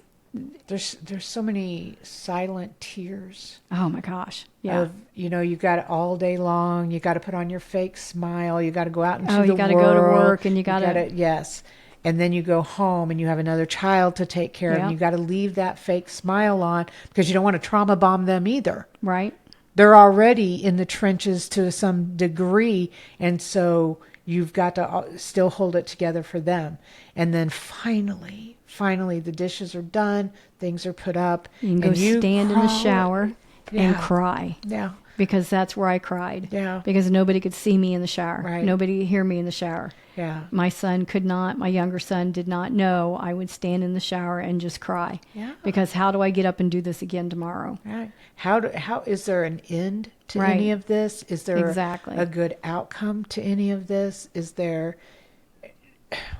there's so many silent tears. Oh my gosh. Yeah. You got it all day long. You got to put on your fake smile. You got to go out into the world. You got to go to work and you got to. Yes. And then you go home and you have another child to take care of. And you got to leave that fake smile on because you don't want to trauma bomb them either. Right. They're already in the trenches to some degree. And so you've got to still hold it together for them. And then finally, the dishes are done. Things are put up. You can go stand in the shower and cry. Yeah. Because that's where I cried. Yeah. Because nobody could see me in the shower. Right. Nobody could hear me in the shower. Yeah. My younger son did not know I would stand in the shower and just cry. Yeah. Because how do I get up and do this again tomorrow? Right. How is there an end to any of this? Is there a good outcome to any of this? Is there,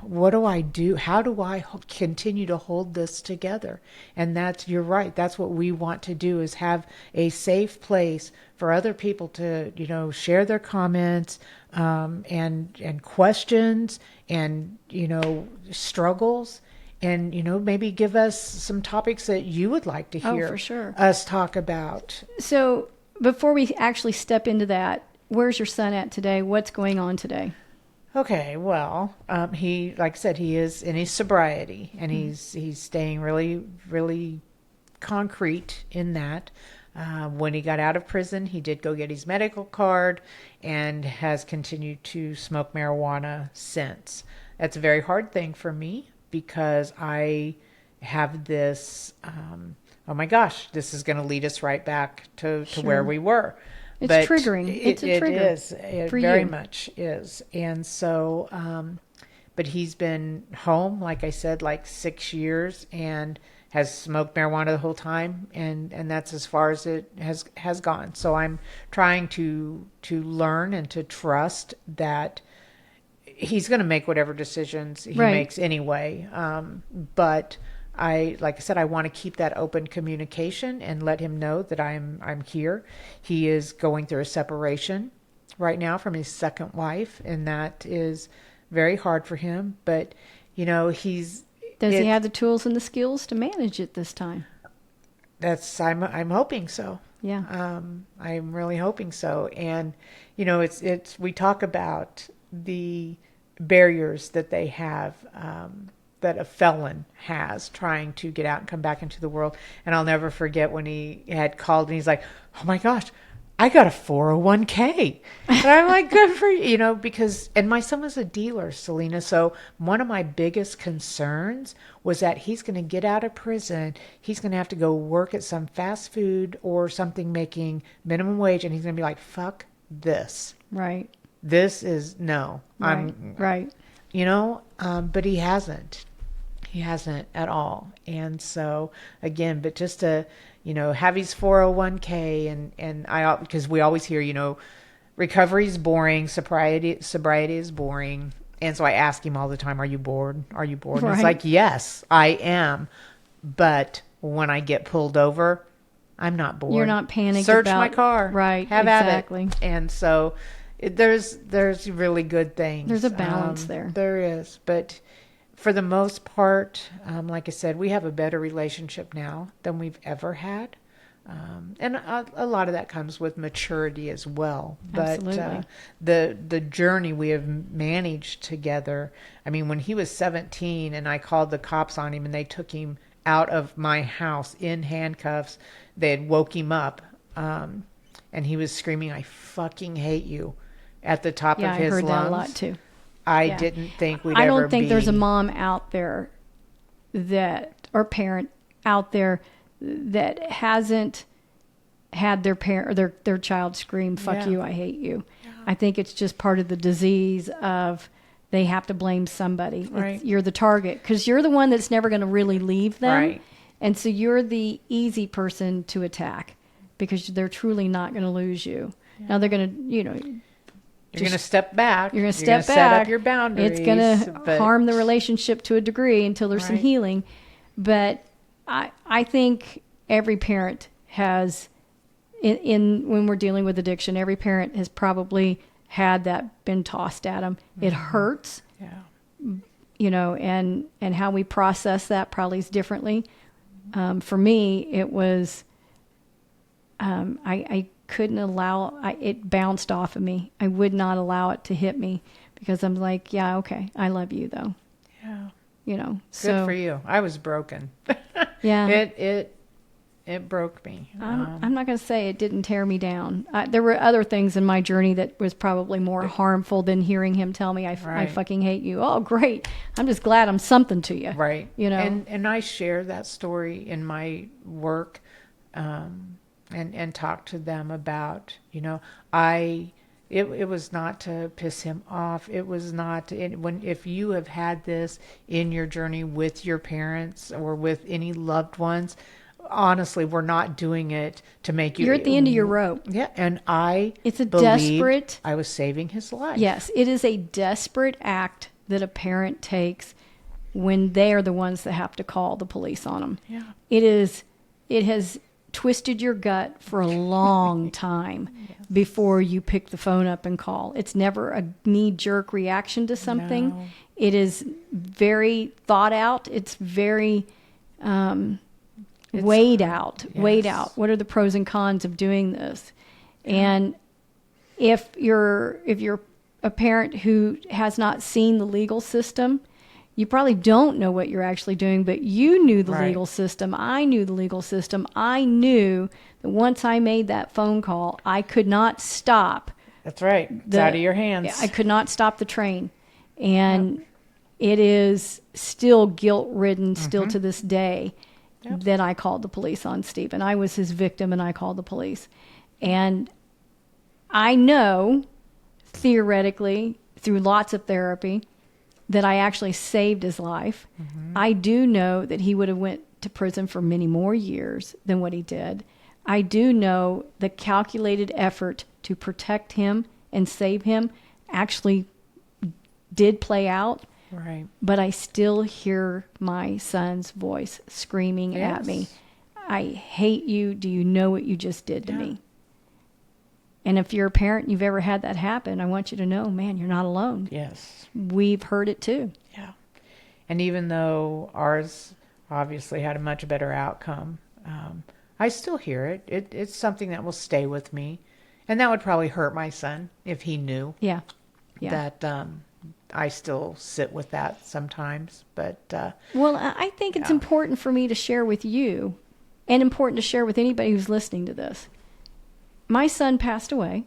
what do I do? How do I continue to hold this together? And you're right. That's what we want to do, is have a safe place for other people to, share their comments, and questions and, struggles, and, maybe give us some topics that you would like to hear for sure. us talk about. So before we actually step into that, where's your son at today? What's going on today? Okay, well, he, like I said, he is in his sobriety, and he's staying really, really concrete in that. When he got out of prison, he did go get his medical card and has continued to smoke marijuana since. That's a very hard thing for me because I have this, oh my gosh, this is going to lead us right back to where we were. It's triggering. It's a trigger. It is. It very much is. And so, but he's been home, like I said, like 6 years, and has smoked marijuana the whole time, and that's as far as it has gone. So I'm trying to learn and to trust that he's going to make whatever decisions he makes anyway. But like I said, I want to keep that open communication and let him know that I'm here. He is going through a separation right now from his second wife, and that is very hard for him. But does he have the tools and the skills to manage it this time? I'm hoping so. Yeah. I'm really hoping so. And it's we talk about the barriers that they have, that a felon has trying to get out and come back into the world. And I'll never forget when he had called and he's like, "Oh my gosh, I got a 401k." And I'm like, "Good for you," and my son was a dealer, Selena. So one of my biggest concerns was that he's going to get out of prison. He's going to have to go work at some fast food or something making minimum wage. And he's going to be like, "Fuck this." Right. This is no, Right. But he hasn't. He hasn't at all. And so again, but just to, have his 401k and because we always hear, recovery is boring, sobriety is boring. And so I ask him all the time, "Are you bored? Are you bored?" And he's like, "Yes, I am. But when I get pulled over, I'm not bored. You're not panicked Search about my car. Right. Have exactly. at it." And so there's really good things. There's a balance there. There is. But for the most part, like I said, we have a better relationship now than we've ever had. And a lot of that comes with maturity as well. But Absolutely. The journey we have managed together. I mean, when he was 17 and I called the cops on him and they took him out of my house in handcuffs, they had woke him up, and he was screaming, "I fucking hate you," at the top of his lungs. I heard that a lot too. I didn't think we'd ever I don't think be. there's a mom out there or parent out there that hasn't had their parent or their child scream, "Fuck you, I hate you." Yeah. I think it's just part of the disease of they have to blame somebody. Right. You're the target because you're the one that's never going to really leave them. Right. And so you're the easy person to attack because they're truly not going to lose you. Yeah. Now they're going to, you're going to step back. You're going to step back. Set up your boundaries. It's going to harm the relationship to a degree until there's some healing. But I think every parent has, when we're dealing with addiction, every parent has probably had that been tossed at them. Mm-hmm. It hurts. Yeah. And how we process that probably is differently. For me, it was, I couldn't allow, it bounced off of me. I would not allow it to hit me because I'm like, yeah, okay, I love you though. Yeah. So. Good for you. I was broken. Yeah. It broke me. I'm not going to say it didn't tear me down. There were other things in my journey that was probably more harmful than hearing him tell me, I fucking hate you. Oh, great. I'm just glad I'm something to you. Right. And I share that story in my work, and talk to them about, it was not to piss him off. It was not if you have had this in your journey with your parents or with any loved ones, honestly, we're not doing it to make you. You're at the end of your rope. Yeah, and it's a desperate. I was saving his life. Yes, it is a desperate act that a parent takes when they are the ones that have to call the police on them. Yeah, it has twisted your gut for a long time before you pick the phone up and call. It's never a knee-jerk reaction to something. No. It is very thought out. It's very weighed out. Yes. Weighed out. What are the pros and cons of doing this? Yeah. And if you're a parent who has not seen the legal system, you probably don't know what you're actually doing, but you knew the legal system. I knew the legal system. I knew that once I made that phone call, I could not stop. That's right. It's out of your hands. I could not stop the train. And it is still guilt-ridden, still to this day, that I called the police on Steve. And I was his victim, and I called the police. And I know, theoretically, through lots of therapy, that I actually saved his life. Mm-hmm. I do know that he would have went to prison for many more years than what he did. I do know the calculated effort to protect him and save him actually did play out. Right. but I still hear my son's voice screaming at me, Yes. I hate you. Do you know what you just did to Yeah. me? And if you're a parent, you've ever had that happen, I want you to know, man, you're not alone. Yes. We've heard it too. Yeah. And even though ours obviously had a much better outcome, I still hear it. It's something that will stay with me. And that would probably hurt my son if he knew Yeah. Yeah. that I still sit with that sometimes. But Well, I think it's Yeah. important for me to share with you and important to share with anybody who's listening to this. My son passed away,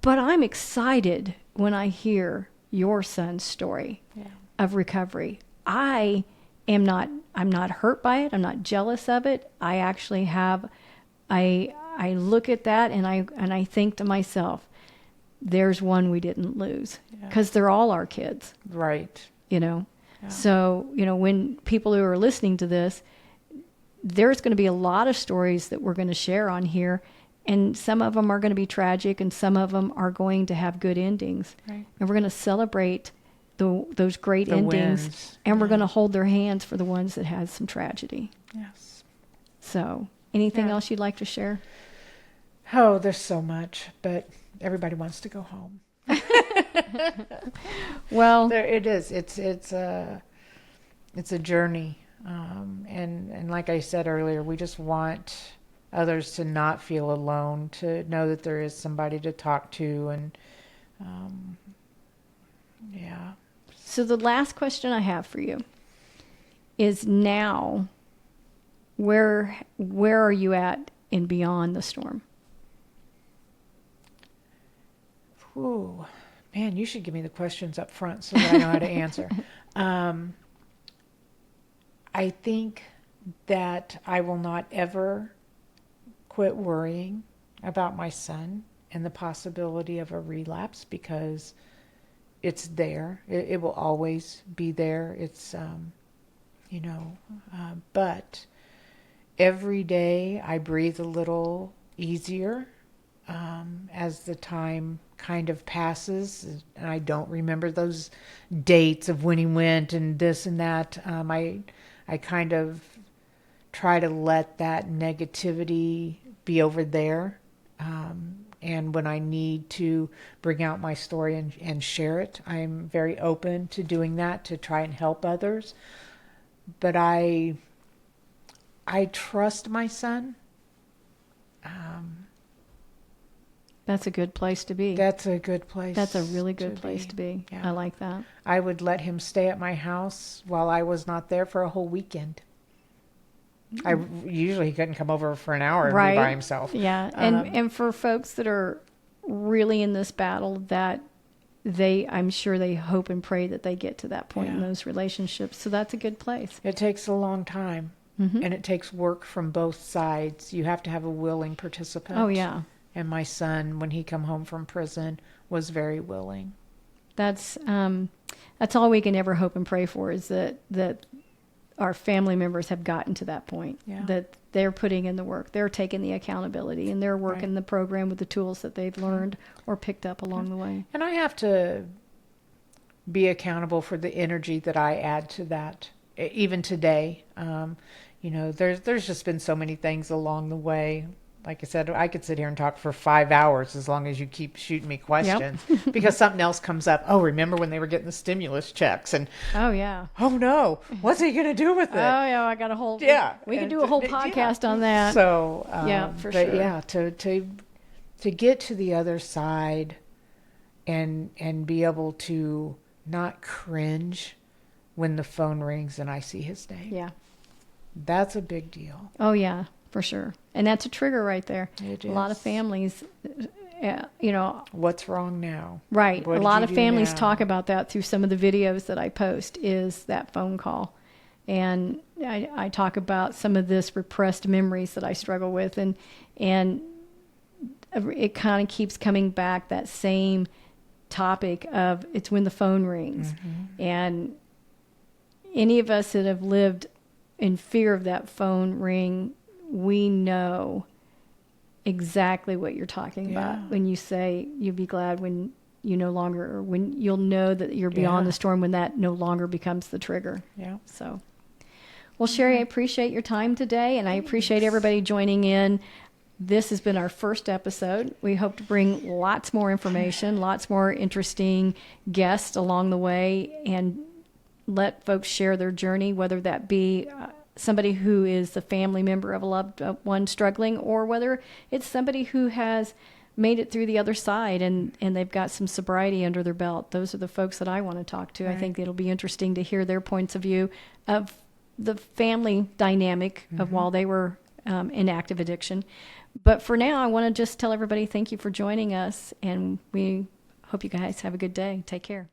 but I'm excited when I hear your son's story yeah. of recovery. I'm not hurt by it. I'm not jealous of it. I actually have, I look at that and I think to myself, there's one we didn't lose, Yeah. because they're all our kids, Right. you know? Yeah. So, when people who are listening to this, there's going to be a lot of stories that we're going to share on here, and some of them are going to be tragic and some of them are going to have good endings. Right. And we're going to celebrate those great The endings, wins. and we're Yeah. going to hold their hands for the ones that had some tragedy. Yes. So, anything Yeah. else you'd like to share? Oh, there's so much, but everybody wants to go home. Well, There it is. It's a journey, and like I said earlier, we just want others to not feel alone, to know that there is somebody to talk to, and yeah. so the last question I have for you is, now, where are you at in Beyond the Storm? Ooh, man, you should give me the questions up front so that I know how to answer. I think that I will not ever quit worrying about my son and the possibility of a relapse, because it's there. It will always be there. It's, but every day I breathe a little easier as the time kind of passes, and I don't remember those dates of when he went and this and that. I kind of try to let that negativity be over there. And when I need to bring out my story and share it, I'm very open to doing that, to try and help others. But I trust my son. That's a good place to be. That's a good place. That's a really good place to be. Yeah. I like that. I would let him stay at my house while I was not there for a whole weekend. Usually he couldn't come over for an hour and be by himself. Yeah, and for folks that are really in this battle, that I'm sure they hope and pray that they get to that point in Yeah. those relationships. So that's a good place. It takes a long time, and it takes work from both sides. You have to have a willing participant. Oh yeah, And my son, when he come home from prison, was very willing. that's all we can ever hope and pray for, is that our family members have gotten to that point, Yeah. that they're putting in the work, they're taking the accountability, and they're working Right. the program with the tools that they've learned or picked up along the way. And I have to be accountable for the energy that I add to that. Even today, there's just been so many things along the way. Like I said, I could sit here and talk for 5 hours as long as you keep shooting me questions, because something else comes up. Oh, remember when they were getting the stimulus checks? And Oh yeah. oh no, what's he going to do with it? Oh yeah, I got a whole. Yeah, we could and do a whole yeah. podcast on that. So Yeah, for but sure. yeah, to get to the other side, and be able to not cringe when the phone rings and I see his name. Yeah. That's a big deal. Oh yeah, for sure. And that's a trigger right there. It A lot of is. families, What's wrong now? right. What A did lot you of do families now? talk about that through some of the videos that I post, is that phone call. And I talk about some of this repressed memories that I struggle with, and it kind of keeps coming back, that same topic of, it's when the phone rings. And any of us that have lived in fear of that phone ring, we know exactly what you're talking Yeah. about when you say you'd be glad when you no longer, or when you'll know that you're beyond Yeah. the storm, when that no longer becomes the trigger. Yeah. So, well, Sherry, I appreciate your time today, and I appreciate everybody joining in. This has been our first episode. We hope to bring lots more information, lots more interesting guests along the way, and let folks share their journey, whether that be somebody who is the family member of a loved one struggling, or whether it's somebody who has made it through the other side and they've got some sobriety under their belt. Those are the folks that I want to talk to. Right. I think it'll be interesting to hear their points of view of the family dynamic of while they were in active addiction. But for now, I want to just tell everybody thank you for joining us, and we hope you guys have a good day. Take care.